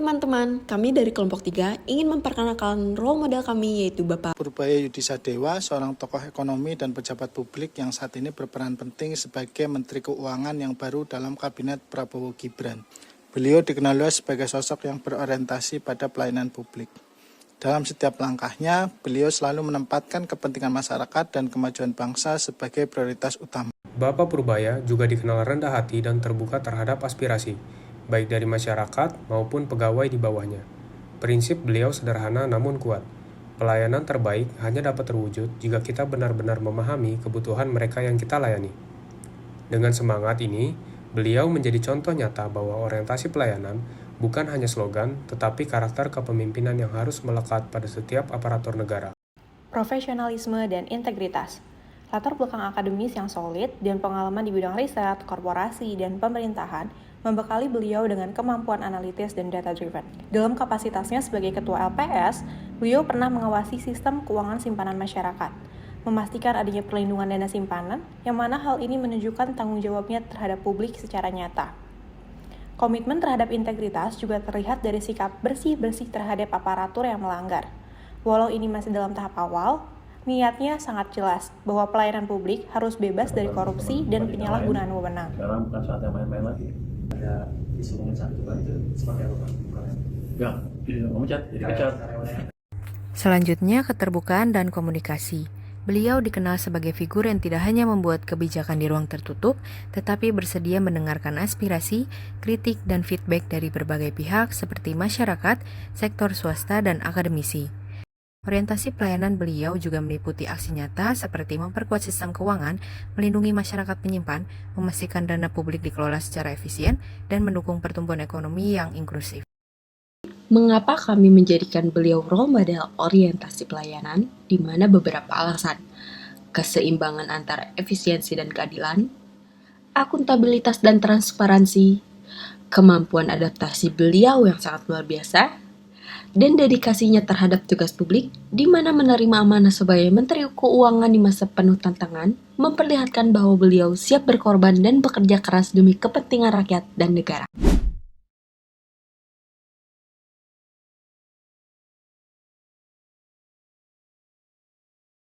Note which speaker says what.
Speaker 1: teman-teman, kami dari kelompok 3 ingin memperkenalkan role model kami yaitu Bapak
Speaker 2: Purbaya Yudisadewa, seorang tokoh ekonomi dan pejabat publik yang saat ini berperan penting sebagai Menteri Keuangan yang baru dalam Kabinet Prabowo Gibran. Beliau dikenal luas sebagai sosok yang berorientasi pada pelayanan publik. Dalam setiap langkahnya, beliau selalu menempatkan kepentingan masyarakat dan kemajuan bangsa sebagai prioritas utama.
Speaker 3: Bapak Purbaya juga dikenal rendah hati dan terbuka terhadap aspirasi, baik dari masyarakat maupun pegawai di bawahnya. Prinsip beliau sederhana namun kuat. Pelayanan terbaik hanya dapat terwujud jika kita benar-benar memahami kebutuhan mereka yang kita layani. Dengan semangat ini, beliau menjadi contoh nyata bahwa orientasi pelayanan bukan hanya slogan, tetapi karakter kepemimpinan yang harus melekat pada setiap aparatur negara.
Speaker 4: Profesionalisme dan integritas. Latar belakang akademis yang solid dan pengalaman di bidang riset, korporasi, dan pemerintahan membekali beliau dengan kemampuan analitis dan data-driven. Dalam kapasitasnya sebagai Ketua LPS, beliau pernah mengawasi sistem keuangan simpanan masyarakat, memastikan adanya perlindungan dana simpanan, yang mana hal ini menunjukkan tanggung jawabnya terhadap publik secara nyata. Komitmen terhadap integritas juga terlihat dari sikap bersih-bersih terhadap aparatur yang melanggar. Walau ini masih dalam tahap awal, niatnya sangat jelas bahwa pelayanan publik harus bebas dari korupsi dan penyalahgunaan wewenang.
Speaker 5: Sekarang bukan saat yang main-main lagi.
Speaker 6: Ada disebutkan satu itu seperti apa Pak?
Speaker 5: Ya, memecat, jadi pecat.
Speaker 7: Selanjutnya, keterbukaan dan komunikasi. Beliau dikenal sebagai figur yang tidak hanya membuat kebijakan di ruang tertutup, tetapi bersedia mendengarkan aspirasi, kritik, dan feedback dari berbagai pihak seperti masyarakat, sektor swasta, dan akademisi. Orientasi pelayanan beliau juga meliputi aksi nyata seperti memperkuat sistem keuangan, melindungi masyarakat penyimpan, memastikan dana publik dikelola secara efisien, dan mendukung pertumbuhan ekonomi yang inklusif.
Speaker 1: Mengapa kami menjadikan beliau role model orientasi pelayanan? Di mana beberapa alasan. Keseimbangan antara efisiensi dan keadilan, akuntabilitas dan transparansi, kemampuan adaptasi beliau yang sangat luar biasa, dan dedikasinya terhadap tugas publik, di mana menerima amanah sebagai Menteri Keuangan di masa penuh tantangan, memperlihatkan bahwa beliau siap berkorban dan bekerja keras demi kepentingan rakyat dan negara.